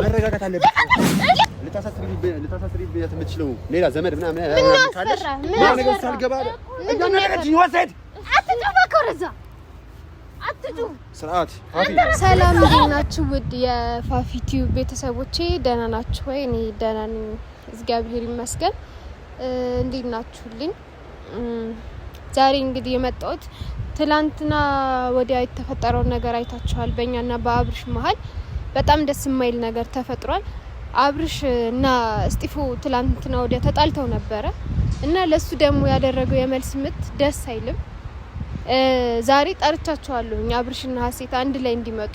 መረጋጋት አለብሽ። ልታሳስሪ የምትችለው ሌላ ዘመድ ምናምን ካለሽ ነገር ሳልገባ እያነገረችኝ ወሰድ አትጨፋከረዛ አትጩ ስርዓት ፋፊ ሰላም እንዴናችሁ? ውድ የፋፊ ቲዩብ ቤተሰቦቼ ደህና ናችሁ ወይ? እኔ ደህና ነኝ እግዚአብሔር ይመስገን። እንዴት ናችሁልኝ? ዛሬ እንግዲህ የመጣሁት ትላንትና ወዲያ የተፈጠረውን ነገር አይታችኋል። በእኛና በአብርሽ መሀል በጣም ደስ የማይል ነገር ተፈጥሯል። አብርሽ እና እስጢፎ ትላንትና ወዲያ ተጣልተው ነበረ እና ለሱ ደግሞ ያደረገው የመልስ ምት ደስ አይልም። ዛሬ ጠርቻቸዋለሁ አብርሽና ሀሴት አንድ ላይ እንዲመጡ።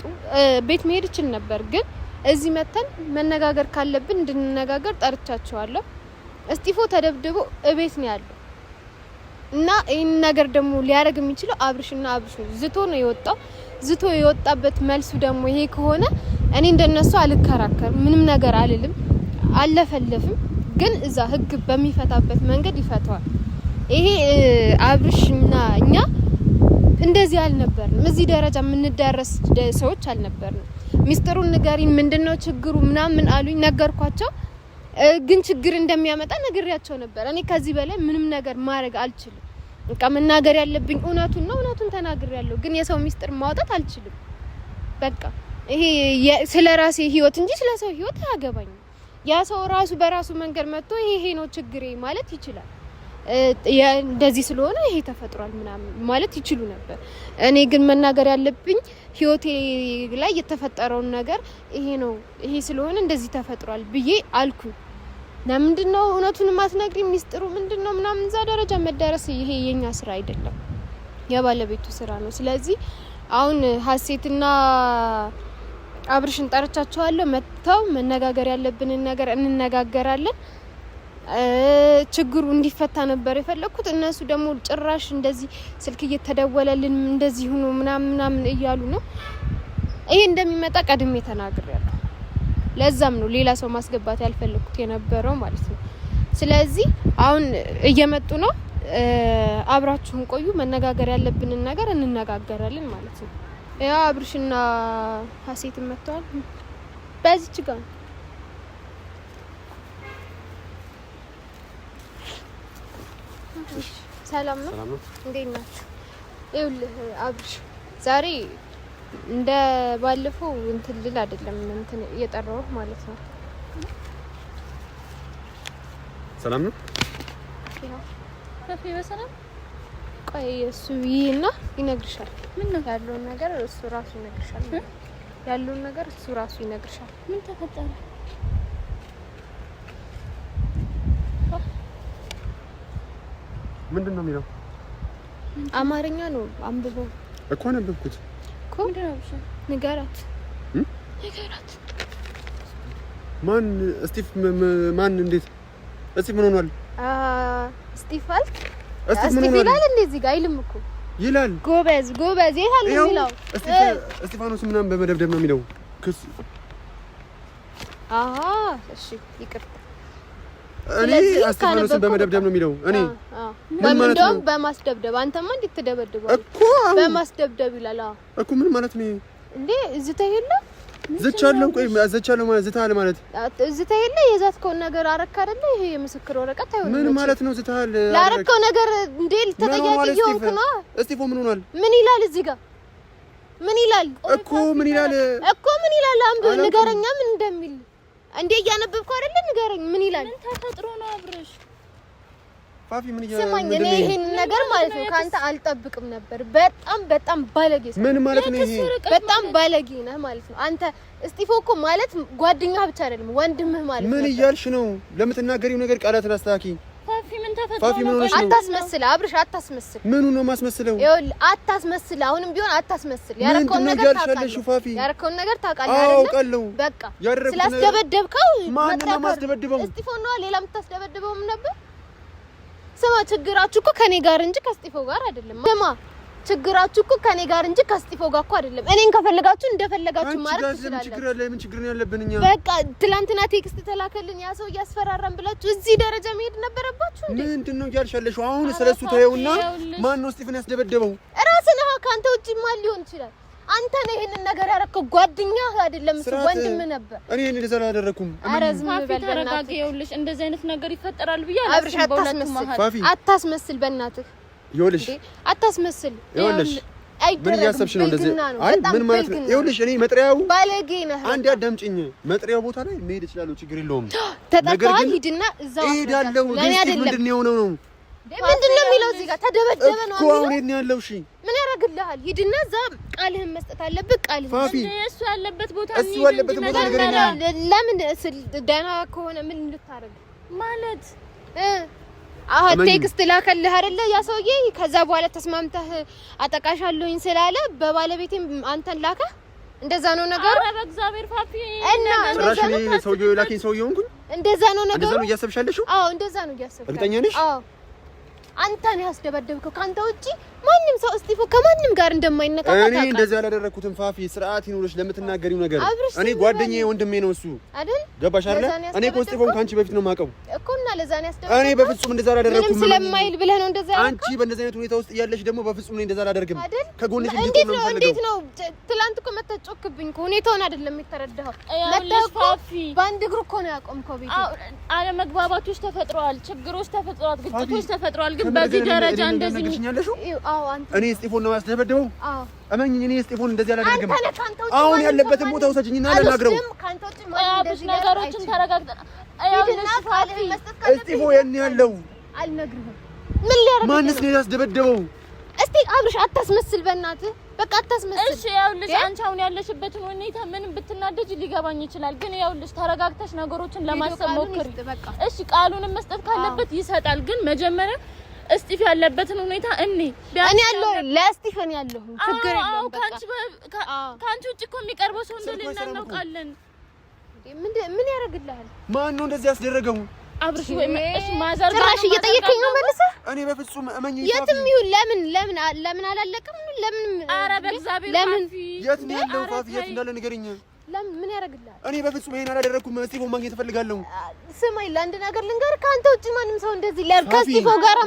ቤት መሄድ ይችል ነበር ግን እዚህ መተን መነጋገር ካለብን እንድንነጋገር ጠርቻቸዋለሁ። እስጢፎ ተደብድቦ እቤት ነው ያለው እና ይሄን ነገር ደግሞ ሊያረግ የሚችለው አብርሽና አብርሽ ነው። ዝቶ ነው የወጣው። ዝቶ የወጣበት መልሱ ደግሞ ይሄ ከሆነ እኔ እንደነሱ አልከራከርም፣ ምንም ነገር አልልም፣ አለፈልፍም። ግን እዛ ህግ በሚፈታበት መንገድ ይፈታዋል። ይሄ አብርሽና እኛ እንደዚህ አልነበርንም። እዚህ ደረጃ የምንዳረስ ሰዎች አልነበርንም። ሚስጥሩን ንገሪኝ፣ ምንድነው ችግሩ ምናምን አሉኝ። ነገርኳቸው። ግን ችግር እንደሚያመጣ ነግሬያቸው ነበር። እኔ ከዚህ በላይ ምንም ነገር ማድረግ አልችልም። በቃ መናገር ያለብኝ እውነቱን ነው። እውነቱን ተናግሬያለሁ። ግን የሰው ሚስጥር ማውጣት አልችልም። በቃ ይሄ ስለራሴ ህይወት እንጂ ስለሰው ህይወት አያገባኝም። ያ ሰው ራሱ በራሱ መንገድ መጥቶ ይሄ ነው ችግሬ ማለት ይችላል። እንደዚህ ስለሆነ ይሄ ተፈጥሯል ምናምን ማለት ይችሉ ነበር። እኔ ግን መናገር ያለብኝ ህይወቴ ላይ የተፈጠረውን ነገር ይሄ ነው፣ ይሄ ስለሆነ እንደዚህ ተፈጥሯል ብዬ አልኩኝ። ለምንድነው እውነቱን ማትነግሪኝ? ሚስጥሩ ምንድነው ምናምን እዛ ደረጃ መዳረስ ይሄ የኛ ስራ አይደለም፣ የባለቤቱ ስራ ነው። ስለዚህ አሁን ሀሴትና አብርሽን ጠርቻቸዋለሁ። መጥተው መነጋገር ያለብንን ነገር እንነጋገራለን። ችግሩ እንዲፈታ ነበር የፈለኩት። እነሱ ደግሞ ጭራሽ እንደዚህ ስልክ እየተደወለልን እንደዚህ ሆኖ ምናምን እያሉ ነው። ይሄ እንደሚመጣ ቀድሜ ተናግሬያለሁ። ለዛም ነው ሌላ ሰው ማስገባት ያልፈለኩት የነበረው ማለት ነው። ስለዚህ አሁን እየመጡ ነው። አብራችሁን ቆዩ። መነጋገር ያለብንን ነገር እንነጋገራለን ማለት ነው። ያ አብርሽና ሀሴት መጥተዋል። በዚች ጋር ሰላም ነው። እንዴት ናችሁ? ይኸውልህ አብርሽ ዛሬ እንደ ባለፈው እንትን ልል አይደለም እንትን እየጠራው ማለት ነው። ሰላም ነው። ከፌ በሰላም ቆይ እሱ ይሄና ይነግርሻል። ምን ነው ያለውን ነገር እሱ ራሱ ይነግርሻል። ያለውን ነገር እሱ ራሱ ይነግርሻል። ምን ተፈጠረ? ምንድነው የሚለው? አማርኛ ነው። አንብበው እኮ አነበብኩት እኮ። ምንድነው? ንገራት ንገራት። ማን? እስጢፍ ማን? እንዴት? እስጢፍ ምን ሆኗል? እስጢፍ አልክ? እስጢፍ ምን ሆኗል? ይላል እንደዚህ ጋር አይልም እኮ ይላል። ጎበዝ ጎበዝ ይላል የሚለው እስጢፋኖስ ምናምን በመደብደብ ነው የሚለው ክስ። እሺ ይቅርታ። እኔ እስጢፋኖስን በመደብደብ ነው የሚለው። እኔ ምን ማለት ነው? በማስደብደብ። አንተማ እንዴት ተደበደበው እኮ? በማስደብደብ ይላል እኮ። ምን ማለት ነው እንዴ? እዝታ የለ ዘቻለው። ቆይ ዘቻለው ማለት ዝታል ማለት እዝታ የለ። የዛትከው ነገር አረክ አይደለ? ይሄ የምስክር ወረቀት አይሆንም። ምን ማለት ነው? ዝታል ላረከው ነገር እንዴ ተጠያቂ ይሆንኩ ነው። እስጢፎ ምን ሆኗል? ምን ይላል እዚህ ጋር? ምን ይላል እኮ? ምን ይላል እኮ? ምን ይላል? አንዱ ንገረኛ ምን እንደሚል እንዴ እያነበብኩ አይደለ? ንገረኝ። ምን ይላል? ምን ተፈጥሮ ነው አብርሽ? ፋፊ ምን ይላል? ስማኝ፣ እኔ ይሄን ነገር ማለት ነው ካንተ አልጠብቅም ነበር። በጣም ባለጌ ነው። ምን ማለት ነው ይሄ? በጣም ባለጌ ነህ ማለት ነው አንተ። እስጢፎ እኮ ማለት ጓደኛህ ብቻ አይደለም ወንድምህ ማለት ነው። ምን እያልሽ ነው? ለምትናገሪው ነገር ቃላትን አስተካኪ። ፋፊ ምን ተፈጥሮ ፋፊ ምን ሆነሽ ነው? አታስመስል አብርሽ፣ አታስመስል። ምኑ ነው ማስመስለው? ይኸውልህ አታስመስል። አሁንም ቢሆን አታስመስል። ያረከውን ነገር ታውቃለህ። ፋፊ ያረከውን ነገር ታውቃለህ አይደል? አውቃለሁ። በቃ ስላስደበደብከው ማን ነው ማስደበድበው? እስጢፎ ነው። ሌላ የምታስደበድበውም ነበር። ስማ፣ ችግራችሁ እኮ ከኔ ጋር እንጂ ከስጢፎ ጋር አይደለም። ስማ፣ ችግራችሁ እኮ ከኔ ጋር እንጂ ከስጢፎ ጋር እኮ አይደለም። እኔን ከፈለጋችሁ እንደፈለጋችሁ ማለት ትችላላችሁ። ችግር አለ? ምን ችግር ነው ያለብን እኛ? በቃ ትላንትና ቴክስት ተላከልን ያ ሰው እያስፈራራን ብላችሁ እዚህ ደረጃ መሄድ ነበረባችሁ እንዴ? ምንድነው እያልሻለሽ? አሁን ስለሱ ተይውና ማን ነው ስጢፍን ያስደበደበው? ራስህ ነህ። ካንተ ውጪ ማን ሊሆን ይችላል? አንተ ነህ ይሄንን ነገር ያደረከው፣ ጓደኛህ አይደለም እሱ ወንድም ነበር። እኔ እንደዛ አላደረኩም። አረዝም ተረጋጋ። ይኸውልሽ እንደዚህ አይነት ነገር ይፈጠራል ብዬ አላስብም። አታስመስል በእናትህ ይኸውልሽ፣ አታስመስል ይኸውልሽ። ምን እያሰብሽ ነው እንደዚህ? አይ ምን ማለት ነው? ይኸውልሽ እኔ መጥሪያው ባለጌ ነህ። አንድ አዳምጪኝ። መጥሪያው ቦታ ላይ መሄድ እችላለሁ፣ ችግር የለውም። ተጠቃሚ ሂድና እዛው እሄዳለሁ። ምንድን ነው የሆነው ነው? ምንድን ነው የሚለው እዚህ ጋር? ተደበደበ ነው እኮ አሁን የት ነው ያለው? እሺ ምን ያደርግልሃል? ሂድና እዛ ቃልህን መስጠት አለብህ። ቃልህን እሱ ያለበት ቦታ እሱ ያለበት ቦታ ንገረኛ። ለምን ደህና ከሆነ ምን ልታረግ ማለት ቴክስት ላከልህ አይደለ ያ ሰውዬ። ከዛ በኋላ ተስማምተህ አጠቃሻለሁኝ ስላለ በባለቤቴም አንተን ላከ። እንደዛ ነው ነገሩ። ኧረ በእግዚአብሔር ፋፊ እና ጭራሽ እኔ ሰውዬው ላኪኝ ሰውዬው እንኩኝ። እንደዛ ነው ነገሩ። እንደዛ ነው እያሰብሻለሽው? አዎ እንደዛ ነው እያሰብሽ። እርግጠኛ ነሽ? አዎ አንተ ነህ ያስደበደብከው። ካንተ ውጪ ማንም ሰው እስጢፎ ከማንም ጋር እንደማይነካካ እኔ እንደዛ ያላደረኩትም ፋፊ። ስርዓት ይኑርሽ ለምትናገሪው ነገር። እኔ ጓደኛዬ ወንድሜ ነው እሱ አይደል? ገባሽ አይደል? እኔ እኮ እስጢፎን ካንቺ በፊት ነው የማውቀው እኮና ለዛ ነው ያስደበደብከው። እኔ በፍጹም እንደዛ አላደረኩም። ምንም ስለማይል ብለህ ነው እንደዛ ያልከው። አንቺ በእንደዚህ አይነት ሁኔታ ውስጥ እያለሽ ደግሞ በፍጹም እኔ እንደዛ አላደርግም። ከጎንሽ እንዴት ነው እንዴት ነው? ትላንት እኮ መተህ ጮክብኝ እኮ ሁኔታውን አይደለም የተረዳኸው። መተህ ፋፊ በአንድ እግሩ እኮ ነው ያቆምከው። ቤት አለመግባባቶች ተፈጥረዋል፣ ችግሮች ተፈጥረዋል፣ ግጭቶች ተፈጥረዋል። ግን በዚህ ደረጃ እንደዚህ አዎ አንተ እኔ እስጢፎን ነው ያስደበደበው? አዎ እመኚኝ፣ እኔ እስጢፎን እንደዚህ አላደርግም። አሁን ያለበትን ቦታ ውሰጂኝና አልናግረው። ነገሮችን ተረጋግጠን እስጢፎ የኔ ያለው አልነግርህም። ምን ሊያረግ ማንስ ነው ያስደበደበው? እስቲ አብርሽ አታስመስል፣ በእናትህ በቃ አታስመስል። እሺ ያውልሽ አንቺ አሁን ያለሽበትን ሁኔታ ምንም ብትናደጂ ሊገባኝ ይችላል። ግን ያውልሽ ተረጋግተሽ ነገሮችን ለማሰብ ሞክሪ። እሺ ቃሉንም መስጠት ካለበት ይሰጣል። ግን መጀመሪያ እስጢፍ ያለበትን ሁኔታ እኔ ያለው ለስቲፈን ያለው ችግር የለም። ካንቺ ውጪ እኮ የሚቀርበው ሰው እንደሌለ እናውቃለን። ምን ያደርግልሃል? ማን ነው እንደዚህ ያስደረገው? አብርሽ ወይ እሺ ማዘር ጭራሽ እየጠየቀኝ ነው መልሰህ። እኔ በፍጹም እመኝ የትም ይሁን ለምን አላለቀም? ለምን ኧረ በእግዚአብሔር ፋፊ የት ነው ያለው? ፋፊ የት እንዳለ ንገረኝ። ምን ያደርግልሃል? እኔ በፍጹም ይሄን አላደረኩም። እስጢፎ ማግኘት እፈልጋለሁ። ስማኝ ለአንድ ነገር ልንገርህ፣ ከአንተ ውጪ ማንም ሰው እንደዚህ ከእስጢፎ ጋር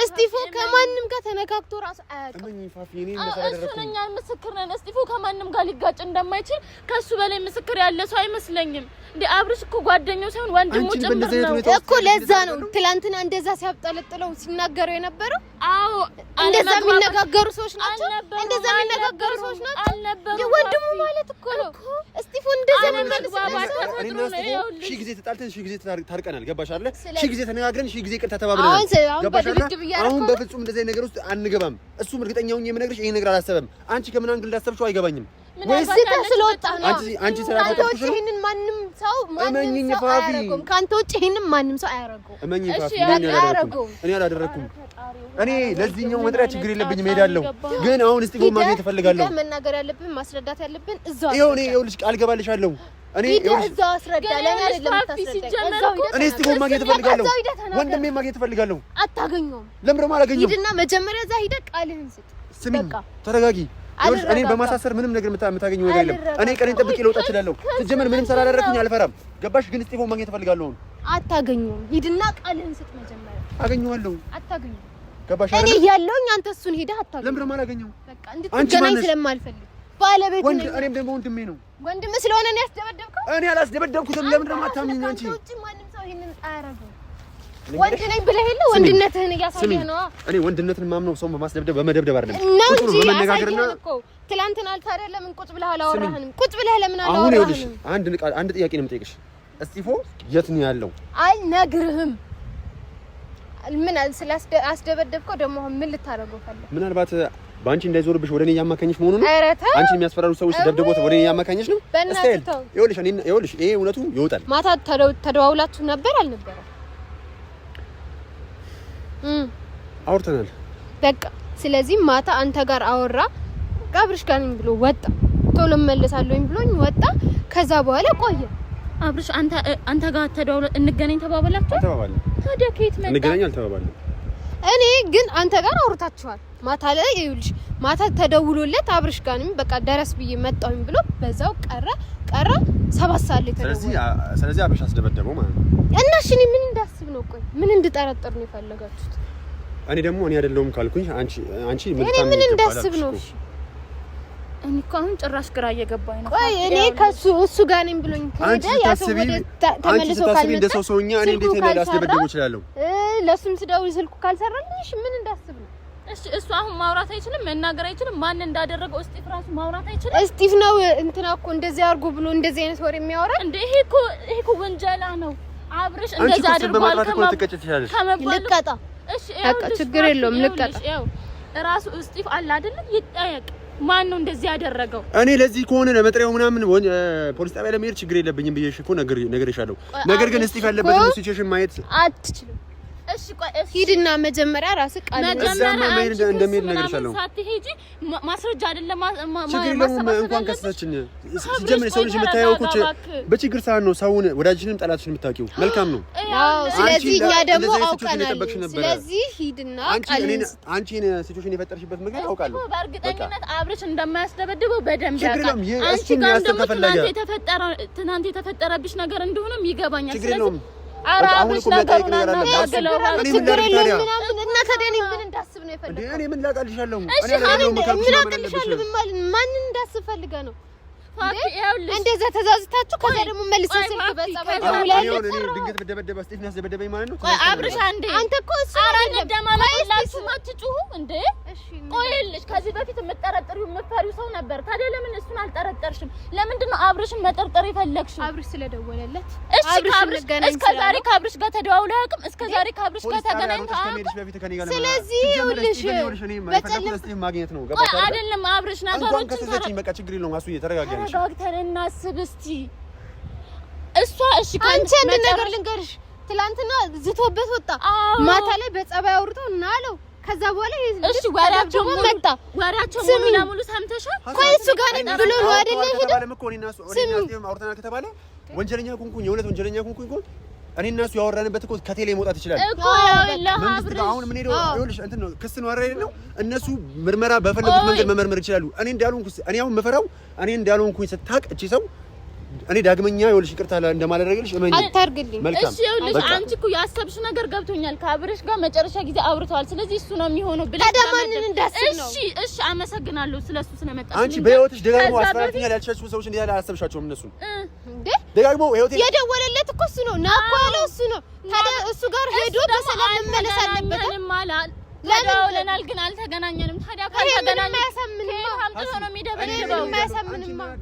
እስጢፎ ከማንም ጋር ተነካክቶ ራሱ አያውቅም። እሱ ነኝ ምስክር ነን። እስጢፎ ከማንም ጋር ሊጋጭ እንደማይችል ከሱ በላይ ምስክር ያለ ሰው አይመስለኝም። እንዴ አብርሽ እኮ ጓደኛው ሳይሆን ወንድሙ ጭምር ነው እኮ። ለዛ ነው ትላንትና እንደዛ ሲያብጠለጥለው ሲናገሩ የነበረው። አዎ እንደዛ የሚነጋገሩ ሰዎች ናቸው። እንደዛ የሚነጋገሩ ሰዎች ናቸው። ወንድሙ ማለት እኮ ነው እስጢፎ። እንደዛ ሺህ ጊዜ ተጣልተን ሺህ ጊዜ ታርቀናል። ገባሽ አይደል? ሺህ ጊዜ ተነጋግረን ሺህ ጊዜ ይቅርታ ተባብለናል። ገባሽ አይደል? አሁን በፍጹም እንደዚህ አይነት ነገር ውስጥ አንገባም። እሱም እርግጠኛ ሆኜ የምነግርሽ ይሄን ነገር አላሰበም። አንቺ ከምን አንግል እንዳሰብሽው አይገባኝም። ወይስ ስለወጣ ነው? አንቺ ስለታጠቅሽ ነው። ይሄንን ማንም ሰው አያረገውም። ካንተ ውጪ ይሄንን ማንም ሰው አያረገውም። እመኚኝ ፋፊ፣ እኔ አላደረኩም። እኔ ለዚህኛው መጥሪያ ችግር የለብኝም፣ እሄዳለሁ። ግን አሁን እስጢፎ ማግኘት እፈልጋለሁ። መናገር ያለብን ማስረዳት ያለብን እዛው ይኸው። እኔ ይኸውልሽ ቃል ገባልሻለሁ። እኔ እዛው አስረዳ። ለምን አይደለም ታስረዳ? እኔ እስጢፎ ማግኘት እፈልጋለሁ። ወንድሜ ማግኘት እፈልጋለሁ። አታገኘውም። ለምን ደግሞ አላገኘውም? ሂድና መጀመሪያ እዛ ሂደህ ቃልህን ስጥ። ስሚኝ፣ ተረጋጊ። እኔን በማሳሰር ምንም ነገር የምታገኘው ነገር የለም። እኔ ቀኔን ጠብቄ ልወጣ እችላለሁ። ስትጀምር ምንም ስላላደረኩኝ አልፈራም። ገባሽ? ግን እስጢፎ ማግኘት እፈልጋለሁ። አታገኘውም። ሂድና ቃልህን ስጥ መጀመሪያ። አገኘዋለሁ። አታገኘውም። ገባሽ? እኔ ያለውኝ አንተ እሱን ሄደህ አታገኘውም። ለምን ደግሞ አላገኘው? በቃ እንድትገናኝ ስለማልፈልግ ባለቤቱ ነኝ። እኔም ደግሞ ወንድሜ ነው። ወንድም ስለሆነ ነው ያስደበደብከው? እኔ አላስደበደብኩትም። ለምን ደግሞ አታምኚኝ አንቺ? ማንም ሰው ይሄንን አያረገው። ወንድ ነኝ ብለህ የለ ወንድነትህን እያሳየህ ነው። እኔ ወንድነትን ማምነው ሰው በማስደብደብ በመደብደብ አይደለም ነው እንጂ በመነጋገርና ትላንትና አልታዲያ ለምን ቁጭ ብለህ አላወራህንም? ቁጭ ብለህ ለምን አላወራህንም? አሁን ይኸውልሽ አንድ ጥያቄ ነው የምጠይቅሽ። እስጢፎ የት ነው ያለው? አልነግርህም። ምን ስላስደበደብከው ደግሞ ምን ልታረገው ፈለግ? ምናልባት ባንቺ እንዳይዞርብሽ ወደኔ ያማካኝሽ መሆኑ ነው። አንቺ የሚያስፈራሩ ሰዎች ደብደቦት ወደኔ ያማካኝሽ ነው። ይኸውልሽ ይሄ እውነቱ ይወጣል። ማታ ተደዋውላችሁ ነበር አልነበረ? አውርተናል። በቃ ስለዚህ ማታ አንተ ጋር አወራ። አብርሽ ጋር ነኝ ብሎ ወጣ። ቶሎ እመለሳለሁኝ ብሎኝ ወጣ። ከዛ በኋላ ቆየ። አብርሽ አንተ ጋር ተደዋውለ እንገናኝ ተባባላችሁ? ተባባልን። ታዲያ ከየት መጣ? እንገናኝ አልተባባልንም። እኔ ግን አንተ ጋር አውርታችኋል። ማታ ላይ ይኸውልሽ ማታ ተደውሎለት አብርሽ ጋር ነኝ በቃ ደረስ ብዬ መጣሁኝ ብሎ በዛው ቀረ 7 ሰዓት ላይ ተደውሎ ስለዚህ አብርሽ አስደበደበው ማለት ነው። እና እሺ እኔ ምን እንዳስብ ነው? ቆይ ምን እንድጠረጥር ነው የፈለጋችሁት? እኔ ደግሞ እኔ አይደለሁም ካልኩኝ አንቺ ምን እንዳስብ ነው? እሺ እኔ እኮ አሁን ጭራሽ ግራ እየገባኝ ነው። ቆይ እኔ እሱ ጋር ነኝ ብሎኝ ከሄደ ያሰው ወደ ተመልሶ ካልመጣ እንደሰው ሰውኛ እኔ እንዴት ነው ላስደበደው ይችላል? ለሱም ስደውል ስልኩ ካልሰራልሽ ምን እንዳስብ ነው? እሺ እሱ አሁን ማውራት አይችልም፣ መናገር አይችልም። ማን እንዳደረገው እስጢፍ ራሱ ማውራት አይችልም። እስጢፍ ነው እንትና እኮ እንደዚህ አድርጎ ብሎ እንደዚህ አይነት ወሬ የሚያወራ እንዴ? ይሄ እኮ ወንጀላ ነው። አብርሽ እንደዛ አድርጓል ልቀጣ። እሺ በቃ ችግር የለውም ልቀጣ። ራሱ እስጢፍ አለ አይደል? ይጠየቅ። ማን ነው እንደዚህ ያደረገው? እኔ ለዚህ ከሆነ ለመጥሪያው ምናምን ፖሊስ ጣቢያ ለመሄድ ችግር የለብኝም ብዬሽ እኮ ነገርሻለሁ። ነገር ግን እስጢፍ ያለበት ሲቹዌሽን ማየት አትችልም። እሺ ቆይ ሂድና መጀመሪያ ራስህ ቃል እንደሚሄድ ነገርሻለሁ። ሳትሄጂ ማስረጃ አይደለም እንኳን ከሰሰችን ሲጀምር ሰው ልጅ የምታየው እኮ በችግር ሰዓት ነው ሰውን ወዳጅሽንም ጠላትሽንም የምታውቂው። መልካም ነው። ስለዚህ እኛ ደግሞ አውቀናል። ስለዚህ ሂድና አንቺን ሲቹዌሽን የፈጠርሽበት ምክንያት አውቃለሁ። በእርግጠኝነት አብርሽ እንደማያስደበድበው በደንብ ያውቃል። አንቺ ጋር ደግሞ ትናንት የተፈጠረብሽ ነገር እንደሆነም ይገባኛል። ስለዚህ አራብሽ ነገሩን አናገለው ችግር የለውም ምናምን እና ታዲያ እኔ ምን እንዳስብ ነው የፈለከው? እኔ ምን ላቃልሻለሁ? ምን አቅልሻለሁ? ማንን እንዳስብ ፈልገህ ነው? እንደዛ ተዛዝታችሁ ከዛ ደግሞ መልሰህ ስልክ በጸባይ ደውላለህ። ድንገት በደበደበ እስጢፍ ነው ያስደበደበኝ ማለት ነው። አብርሽ አንዴ አንተ እኮ እሱ አረጋግጠማላችሁ ማትጩሁ እንዴ? ቆይልሽ ከዚህ በፊት የምትጠረጥሪው የምትፈሪው ሰው ነበር። ታዲያ ለምን እሱን አልጠረጠርሽም? ለምንድን ነው አብርሽን መጠርጠር የፈለግሽው? አብርሽ ስለደወለለት እሺ እስከዛሬ ከአብርሽ ጋር ተደዋውለው አያውቅም? እስከዛሬ ከአብርሽ ጋር ተገናኝተው አያውቅም? ስለዚህ ይኸውልሽ በጨለማ ማግኘት ነው ገባሽ አይደለም? አብርሽ ነገሮችን ከሰሰችኝ በቃ ችግር የለውም። አሱ እየተረጋጋኝ ተረጋግተን እናስብ እስቲ። እሷ እሺ አንቺ አንድ ነገር ልንገርሽ፣ ትላንትና ዝቶበት ወጣ። ማታ ላይ በጸባይ አውርተው እና አለው። ከዛ በኋላ እሺ ወራቸው መጣ። ወራቸው ሙሉ ለሙሉ ሰምተሻል? ቆይ እሱ ጋር ነኝ ብሎ ነው አይደል? አውርተናል ከተባለ ወንጀለኛ ኩንኩኝ የሁለት ወንጀለኛ ኩንኩኝ እኮ እኔ እና እሱ ያወራንበት እኮ ከቴሌ መውጣት ይችላል እኮ። መንግስት አሁን ምን ሄደው ይኸውልሽ እንትን ነው ክስ ነው አይደል ነው። እነሱ ምርመራ በፈለጉት መንገድ መመርመር ይችላሉ። እኔ እንዳልሆንኩ እኔ አሁን መፈራው እኔ እንዳልሆንኩኝ ስታቅ እቺ ሰው እኔ ዳግመኛ ይኸውልሽ ይቅርታ እንደማላደርግልሽ እመኝ አታርግልኝ። እሺ ይኸውልሽ አንቺ እኮ ያሰብሽ ነገር ገብቶኛል። ከአብርሽ ጋር መጨረሻ ጊዜ አውርተዋል። ስለዚህ እሱ ነው የሚሆነው ብለሽ ታዲያ እንዳስብ ነው። እሺ አመሰግናለሁ ስለሱ ስለመጣሽ። አንቺ በህይወትሽ ደጋግሞ አስፈራርተኛል ያልሻቸው ሰዎች እንዴ አላሰብሻቸውም? እነሱ እንዴ ደጋግሞ ህይወቴ የደወለለት እኮ እሱ ነው። ናኮ ያለው እሱ ነው። ታዲያ እሱ ጋር ሄዶ በሰላም መመለስ አለበት። ለደውለናል ግን አልተገናኘንም። ታዲያ ካልተገናኘን ነው የሚደበደበው።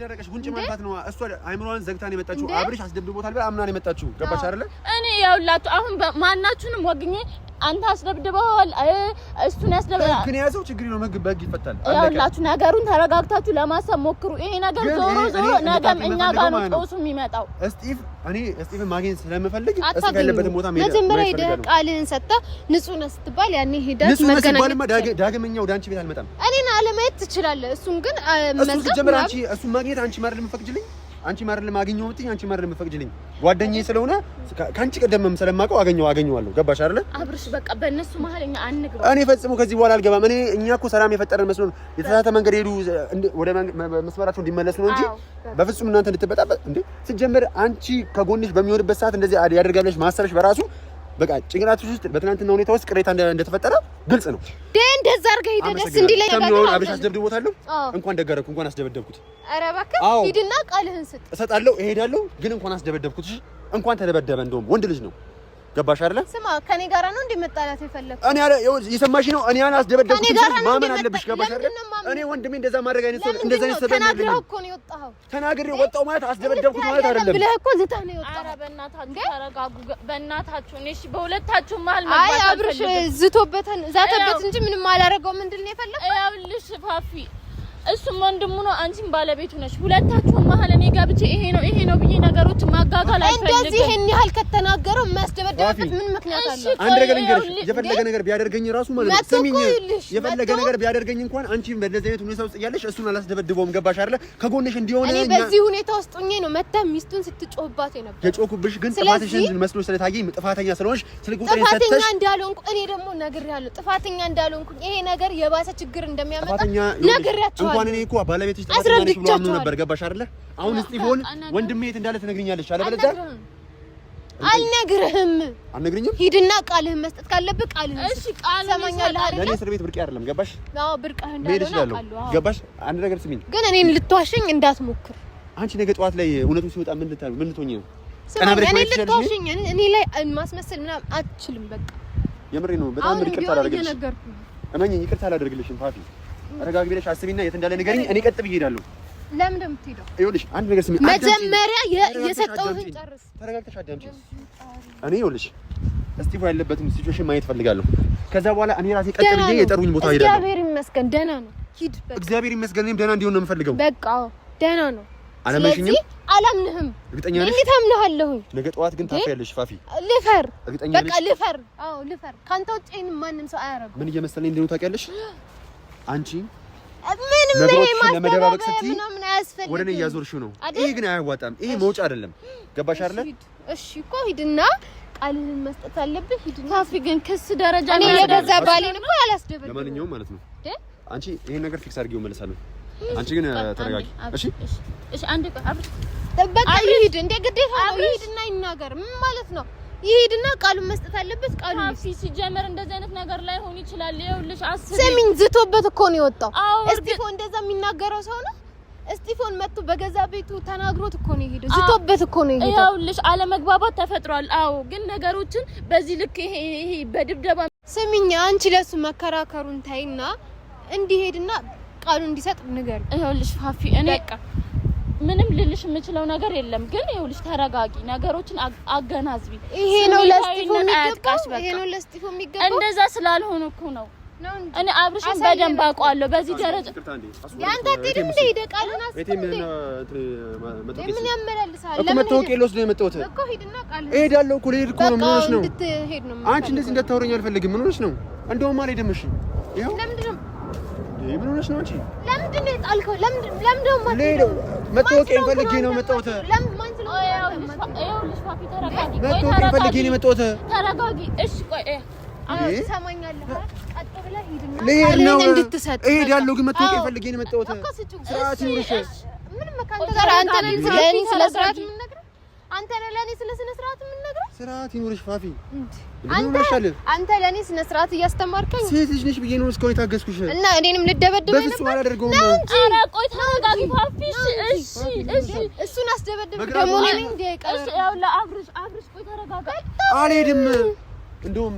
ደረቀሽ ጉንጭ ማንፋት ነው። እሷ አይምሮዋን ዘግታ ነው የመጣችው። አብርሽ አስደብድቦታል ብላ አምና ነው የመጣችው። ገባሽ አይደለ? እኔ ያውላችሁ አሁን ማናችሁንም ወግኜ አንተ አስደብድበዋል እሱን ያስደብድበዋል ግን ያዘው ችግር ነው። በህግ ይፈታል። ያውላችሁ ነገሩን ተረጋግታችሁ ለማሰብ ሞክሩ። ይሄ ነገር ዞሮ ነገም እኛ ጋር ነው ጦሱ የሚመጣው። እስጢፍን ማግኘት ስለምፈልግ እስጢፍ ያለበትን ቦታ መሄድ መጀመሪያ ሄደህ ቃልህን ሰጥተህ ንጹህ ነህ ስትባል ያኔ ሄደህ መገናኘት ዳግመኛ ወደ አንቺ ቤት አልመጣም። እኔን አለማየት ትችላለህ። እሱን ግን እሱን ማግኘት አንቺ ማር ለምፈቅጅልኝ አንቺ ማር ለማግኘው ምትኝ አንቺ ማር ለምፈቅጅልኝ ጓደኛዬ ስለሆነ ካንቺ ቀደምም ስለማውቀው አገኘዋለሁ። ገባሽ አይደለ? አብርሽ በቃ በእነሱ መሀል እኛ አንግባ። እኔ ፈጽሞ ከዚህ በኋላ አልገባም። እኛ እኮ ሰላም የፈጠረን መስሎን የተሳሳተ መንገድ ሄዱ ወደ መስመራቸው እንዲመለሱ ነው እንጂ በፍጹም እናንተ እንድትበጣበጥ እንዴ። ሲጀመር አንቺ ከጎንሽ በሚሆንበት ሰዓት እንደዚህ ያደርጋለሽ ማሰብሽ በራሱ በቃ ጭንቅላትሽ ውስጥ በትናንትና ሁኔታ ውስጥ ቅሬታ እንደተፈጠረ ግልጽ ነው። እንደዛ አድርገህ ሄደህ ደስ እንዲለኝ ነገር አብርሽ አስደብድቦታለሁ። እንኳን ደገረኩ እንኳን አስደበደብኩት። ኧረ እባክህ ሂድና ቃልህን ስጥ። እሰጣለሁ እሄዳለሁ ግን እንኳን አስደበደብኩት። እሺ እንኳን ተደበደበ። እንደውም ወንድ ልጅ ነው። ገባሽ አይደለ? ስማ ከኔ ጋራ ነው እንደ መጣላት የፈለኩት። እኔ ያለ እየሰማሽ ነው። እኔ አስደበደብኩት ማመን አለብሽ። ገባሽ አይደለ? እኔ ወንድሜ እንደዛ ማድረግ አይነት ሰው እንደዛ አይነት ሰው ተናግረህ እኮ ነው የወጣኸው። ተናግሬ ወጣሁ ማለት አስደበደብኩት ማለት አይደለም ብለህ እኮ ዝተህ ነው የወጣኸው። ኧረ በእናታችሁ ተረጋጉ። በእናታችሁ እሺ በሁለታችሁ መሀል አይ አብርሽ ዝቶበተን ዛተበት እንጂ ምንም አላረገው። ምንድን ነው የፈለከው? ያውልሽ ፋፊ እሱም ወንድሙ ነው አንቺም ባለቤቱ ነሽ። ሁለታችሁም መሀል እኔ ገብቼ ይሄ ነው ብዬ ነገሮችን ማጋጋል አልፈልግም። እንደዚህ ይሄን ያህል ከተናገረው የሚያስደበድብበት ምን ምክንያት አለ? አንድ ነገር ልንገርሽ፣ የፈለገ ነገር ቢያደርገኝ ራሱ ማለት ነው ስሚኝ፣ የፈለገ ነገር ቢያደርገኝ እንኳን አንቺ በእንደዚህ አይነት ሁኔታ ውስጥ እያለሽ እሱን አላስደበድበውም። ገባሽ አይደለ? ከጎንሽ እንዲሆነ እኔ በዚህ ሁኔታ ውስጥ ሆኜ ነው መተህ ሚስቱን ስትጮህባት የነበረው። የጮኩብሽ ግን ጥፋትሽን መስሎ ስለታየኝ ጥፋተኛ ስለሆንሽ ስልክ ቁጥሬን ሰጥተሽ ጥፋተኛ እንዳልሆንኩ እኔ ደግሞ ነግሬያለሁ። ጥፋተኛ እንዳልሆንኩ ይሄ ነገር የባሰ ችግር እንደሚያመጣ ነግሬያቸዋለሁ። እንኳን እኔ እኮ ባለቤትሽ ጥፋተኛ ነሽ ብሎ አምኖ ነበር። ገባሽ አይደለ? አሁን እስጢፎን ወንድሜ የት እንዳለ ትነግሪኛለሽ። አለበለዚያ አልነግርህም። አልነግርኝም? ሂድና ቃልህን መስጠት ካለብህ ቃልህን። እሺ ቃል ሰማኛለህ አይደል? ለኔ እስር ቤት ብርቅ አይደለም ገባሽ? አዎ ብርቅህ እንዳልሆነ አውቃለሁ። ገባሽ? አንድ ነገር ስሚኝ፣ ግን እኔን ልትዋሽኝ እንዳትሞክር። አንቺ ነገ ጠዋት ላይ እውነቱ ሲወጣ ምን ልትሆኚ ነው? እኔ ልትዋሽኝ እኔ ላይ ማስመሰል ምናምን አትችልም። በቃ የምሬ ነው። በጣም ይቅርታ አላደርግልሽም። እመኚኝ፣ ይቅርታ አላደርግልሽም። ፋፊ ረጋግ ብለሽ አስቢና የት እንዳለ ንገሪኝ። እኔ ቀጥ ብዬ እሄዳለሁ። ለምን እንደምትሄደው ይኸውልሽ፣ አንድ ነገር ስሚ። መጀመሪያ የሰጠሁህን ጨርስ። ተረጋግተሽ አዳምጪ። እኔ ይኸውልሽ እስጢፎ ያለበትን ሲቹዌሽን ማየት ፈልጋለሁ። ከዛ በኋላ እኔ ራሴ ቀጥ ብዬ የጠሩኝ ቦታ ሄዳለሁ። እግዚአብሔር ይመስገን ደህና ነው። ሂድ በቃ። እግዚአብሔር ይመስገን እኔም ደህና እንዲሆን ነው የምፈልገው። በቃ ደህና ነው። አላመንሽኝም? አላምንህም። እርግጠኛ ነሽ? እንዴት አምነሃለሁ? ነገ ጠዋት ግን ታፍያለሽ ፋፊ። ልፈር። እርግጠኛ ነሽ? በቃ ልፈር። አዎ ልፈር። ካንተ ውጪ ማንም ሰው አያረጋም። ምን እየመሰለኝ እንደሆነ ታውቂያለሽ? አንቺ ምንም ለመደባበቅ ስትይ ወደ እኔ እያዞርሽው ነው። ይሄ ግን አያዋጣም። ይሄ መውጫ አይደለም። ገባሽ አይደለ? እሺ እኮ ሂድና ቃልህን መስጠት አለብህ። ሂድና ፋፊ ግን ክስ ደረጃ እኔ ለገዛ ባሌን እኮ አላስደበደብኩም። ለማንኛውም ማለት ነው አንቺ ይሄን ነገር ፊክስ አድርጊው እመለሳለሁ። አንቺ ግን ተረጋጊ። እሺ አንዴ አብረሽ በቃ ይሄድ እንደ ግዴታ ነው። ይሄድና ይናገር። ምን ማለት ነው? ይሄድና ቃሉን መስጠት አለበት። ቃሉን ሲጀመር እንደዚህ አይነት ነገር ላይ ሆን ይችላል። ይኸውልሽ አስቢ። ስሚኝ፣ ዝቶበት እኮ ነው የወጣው። እስጢፎ እንደዛ የሚናገረው ሰው ነው። እስጢፎን መጥቶ በገዛ ቤቱ ተናግሮት እኮ ነው የሄደው። ዝቶበት እኮ ነው የሄደው። ይኸውልሽ አለመግባባት ተፈጥሯል። አዎ፣ ግን ነገሮችን በዚህ ልክ ይሄ በድብደባ ስሚኝ፣ አንቺ ለሱ መከራከሩን ታይና እንዲሄድና ቃሉን እንዲሰጥ ንገር። ይኸውልሽ ፋፊ እኔ ምንም ልልሽ የምችለው ነገር የለም። ግን ይኸውልሽ ተረጋጊ፣ ነገሮችን አገናዝቢ። ይሄ ነው ለስጢፎ የሚገባው። ይሄ ነው ለስጢፎ የሚገባው። እንደዛ ስላልሆነ እኮ ነው። እኔ አብርሽን በደንብ አውቀዋለሁ። በዚህ ደረጃ ያንተ አትሄድም እንደ ሄደ ቃሉን አስብ። ምን ያመላልሳል? ለምን መታወቂያ ልወስድ ነው የመጣሁት እኮ። ሂድና ቃሉን እሄዳለሁ እኮ ልሄድ እኮ ነው። ምን ሆነሽ ነው? እንድትሄድ ነው። አንቺ እንደዚህ እንዳታወሪኝ አልፈልግም። ምን ሆነሽ ነው? እንደውም አልሄድም። እሺ ይኸው ለምንድን ነው ምን ሆነሽ ነው አንቺ? ለምንድን ነው የጣልከው? ለምንድን ነው መታወቂያን ፈልጌ ነው የመጣሁት። ለምን ማን ስለሆነ? ይኸውልሽ ፋፊ ተረጋጊ። መታወቂያን ፈልጌ ነው የመጣሁት። ተረጋጊ። እሺ ቆይ ሰማኛለህ? ቀጥ ብለህ ሂድና ልሄድ ነው እንድትሰጥ እሄዳለሁ። ግን መታወቂያን ፈልጌ ነው የመጣሁት። ስርዓት ይኑርሽ። ምንም ካንተ ጋር አንተ ለኔ ስለ ስርዓት የምንነግረው አንተ ለኔ ስለ ስነ ስርዓት የምንነግረው ስርዓት ይኑርሽ ፋፊ። አንተ ለኔ ስነ ስርዓት እያስተማርከኝ ሴት ልጅ ነሽ ብዬ ነው እስካሁን የታገስኩሽ እና እኔንም ልደበድበኝ ነበር። በፍጹም አላደርገውም። ኧረ ቆይ ተረጋጊ ፋፊ። እሺ እሱን አስደበድብ ደግሞ እኔ እንዴ እሺ ያው ለአብርሽ ቆይ ተረጋጋ። አልሄድም። እንደውም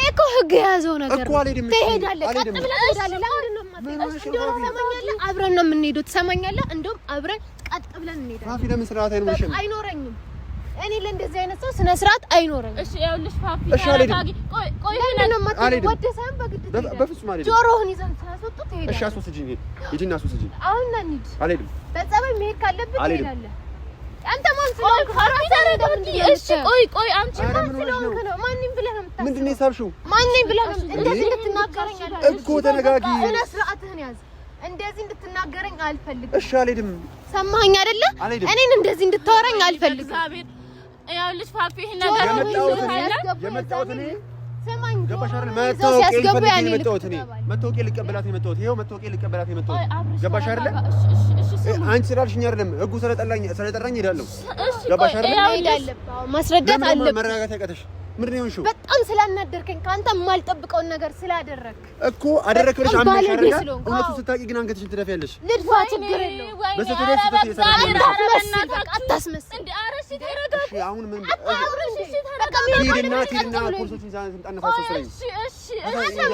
እኮ ህግ የያዘው ነገር እኮ አልሄድም። ትሄዳለህ፣ ቀጥ ብለህ ትሄዳለህ። ለምንድን ነው የማትሄደው? ትሰማኛለህ? አብረን ነው የምንሄደው። ትሰማኛለህ? እንደውም አብረን ቀጥ ብለን እንሄዳለን። ፋፊ ለምን ስርዓት አይኖርሽም? አይኖረኝም። እኔ ለእንደዚህ አይነት ሰው ስነ ስርዓት አይኖረኝም። እሺ ይኸውልሽ ፋፊ ተረጋጊ። ቆይ ለምን ነው የማትሄደው? ወደ ሳይሆን በግድ ትሄዳለህ። በፍጹም አልሄድም። ጆሮህን ይዘን ሳስወጡ ትሄዳለህ። እሺ አስወስጂኝ፣ ሂጂና አስወስጂኝ። አሁን ና እንሂድ። አልሄድም። በጸባይ መሄድ ካለብህ ትሄዳለህ። አንተ ማን ስለሆንክ እሺ ቆይ አንቺ ማን ስለሆንክ ነው? ማንንም ብለህ ነው የምታስበው? ምንድን ነው የሳብሽው? ማንንም ብለህ ነው እንደዚህ እንድትናገረኝ አልፈልግም እኮ። ተረጋጊ። ስነ ስርዓትህን ያዝ። እንደዚህ እንድትናገረኝ አልፈልግም። እሺ አልሄድም። ሰማኸኝ አይደለ? እኔን እንደዚህ እንድታወራኝ አልፈልግም። ይኸውልሽ ፋፊ ይሄን ነገር የመጣሁት እኔ ሰማኝ። ገባሽ አይደል? መታወቂያ ልቀበላት የመጣሁት ይኸው መታወቂያ ልቀበላት የመጣሁት ገባሽ አይደል? አንቺ ስላልሽኝ አይደለም ህጉ ስለጠራኝ እሄዳለሁ። ገባሽ አይደል? ማስረዳት አለብህ። መረጋጋት ያቀተሽ ምንድን ነው የሆንሽው? በጣም ስላናደርከኝ ከአንተ የማልጠብቀውን ነገር ስላደረክ እኮ አደረክ ብለሽ አምነሽ አይደል? እውነቱን ስታውቂ ግን አንገትሽን ትደፊያለሽ። ልድፋ ችግር የለውም። አታስመስል እንዴ! አረሽ ተረጋጋ። እሺ አሁን ምን ሂድና ፖሊሶችን ታነሳሰው ስለኝ። እሺ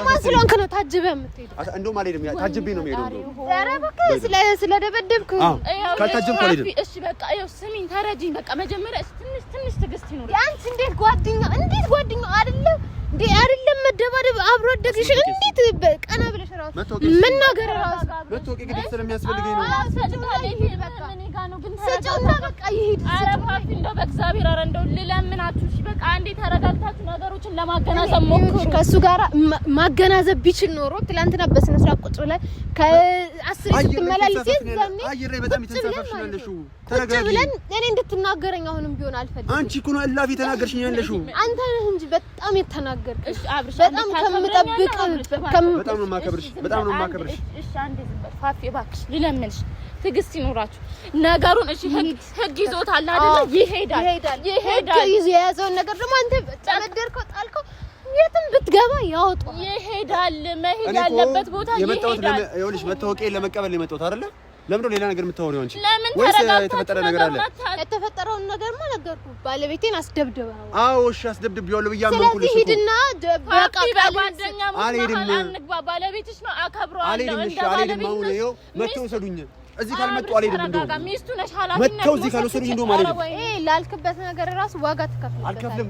ማን ስለሆንክ ነው ታጅበህ የምትሄደው? እንደውም አልሄድም። ታጅቤ ነው የምሄደው። ኧረ በቃ ስለደበደብክ ካልታጀብኩ አልሄድም። እሺ በቃ ይኸው ስሚኝ፣ ተረጂኝ። በቃ መጀመሪያ ትንሽ ትዕግስት ይኖር። ያንቺ እንዴት ጓደኛ አይደለም እንዴ? አይደለም መደባደብ አብሮ አደግሽ እንዴት ቀና ብለሽ ራሱ መናገር ራሱ መታወቂያ ግዴታ ስለሚያስፈልገኝ ነው። ስጪውና በቃ ይሄድ። ኧረ ፋፊ እንደው በእግዚአብሔር ኧረ እንደው ልለምናችሁ እሺ በቃ አንዴ ተረጋግታችሁ ነገሮችን ለማገናዘብ ሞክሩ። ከእሱ ጋር ማገናዘብ ቢችል ኖሮ ትላንትና በስነ ስርዓት ቁጭ ብለን ከአስር ስትመላለስ ይዘን አየር ላይ በጣም የተንሳፈፍሽ ነው ያለሽው። ቁጭ ብለን እኔ እንድትናገረኝ አሁንም ቢሆን አልፈልግም። አንቺ እኮ ነው እላፊ የተናገርሽኝ ያለሽው። አንተ ነህ እንጂ በጣም የተናገርክ። እሺ አብርሽ በጣም ከምጠብቅ በጣም ነው የማከብርሽ። እሺ አንዴ ዝም በል ፋፊ እባክሽ ልለምንሽ። ትግስት ይኖራችሁ ነገሩን። እሺ ህግ ይዞታል አይደል? ይሄዳል ይዞ የያዘውን ነገር ደግሞ አንተ ተመደርከው ጣልከው የትም ብትገባ ያወጣው ይሄዳል። መሄድ ያለበት ቦታ ይሄዳል። ይኸውልሽ መታወቂያ ለመቀበል የመጣሁት አይደለ? ለምን ነው ሌላ ነገር የምታወሪው አንቺ? ወይስ የተፈጠረ ነገር አለ? የተፈጠረውን ነገርማ ነገርኩህ። ባለቤቴን አስደብድበው። አዎ እሺ አስደብድቤዋለሁ ብያለሁ። ስለዚህ ሂድና በቃ ጓደኛ አንግባ። ባለቤትሽ ነው አከብረዋለሁ። እንደ ባለቤት ነው። ይኸው መተው ሰዱኝ። እዚህ ካልመጡ አልሄድም። እንደው ሚስቱ ነሽ ኃላፊነት መተው እዚህ ካልወሰዱኝ እንደው ማለት ነው። ላልክበት ነገር ራሱ ዋጋ ትከፍላለህ። አልከፍልም።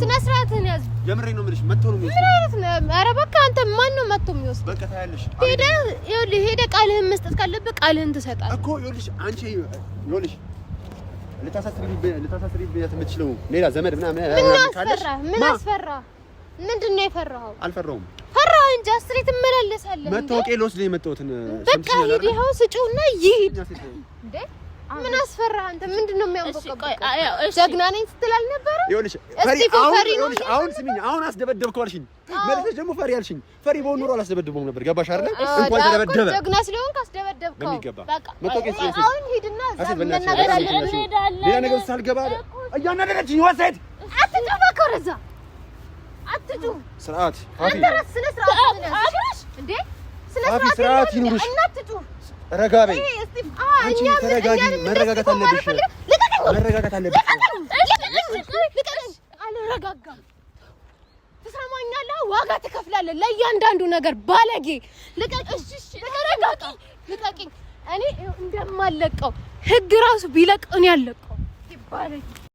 ስነ ስርዓትን ያዝ። የምሬን ነው የምልሽ። መተው ነው የሚወስደው። ምን ማለት ነው? ኧረ በቃ አንተ ማን ነው መተው የሚወስደው? በቃ ታያለሽ። ሄደህ ቃልህን መስጠት ካለብህ ቃልህን ትሰጣለህ እኮ። ይኸውልሽ አንቺ ይኸውልሽ ልታሳስሪብኝ የምትችለው ሌላ ዘመድ ምናምን ካለሽ ምን አስፈራ? ምንድን ነው የፈራኸው? አልፈራሁም። ፈራህ እንጂ አስሬ ትመላለሳለህ። መታወቂያ ልወስድ ነው የመጣሁትን። በቃ ሂድ፣ ይኸው ስጪውና ይሂድ። እንዴ ምን አስፈራህ አንተ? ምንድን ነው የሚያንቆቀው? ጀግና ነኝ ስትል አልነበረም? ይኸውልሽ አሁን ስሚኝ፣ አሁን አስደበደብከው አልሽኝ፣ መልሰሽ ደግሞ ፈሪ አልሽኝ። ፈሪ በሆነ ኑሮ አላስደበድበውም ነበር። ገባሽ አይደል? እንኳን ተደበደበ። ጀግና ስለሆንክ አስደበደብከው። በቃ መታወቂያ አሁን ሂድና መናገር አለ። ሌላ ነገር ሳልገባ እያናደደችኝ ወሰድ። አትጩህ እኮ ወደዛ አትጩህ። ስርዓት ፋፊ፣ ስነ ስርዓት እንዴ! ስነ ስርዓት ይኑርሽ። እናትጩህ። ረጋ በይ አንቺ፣ ተረጋጊ። መረጋጋት አለብሽ። መረጋጋት አለብሽ። አልረጋጋም። ትሰማኛለህ? ዋጋ ትከፍላለህ ለእያንዳንዱ ነገር። ባለጌ ልቀቅሽ! ልቀቂኝ። እኔ እንደማለቀው ህግ ራሱ ቢለቅ እኔ ያለቀው ባለጌ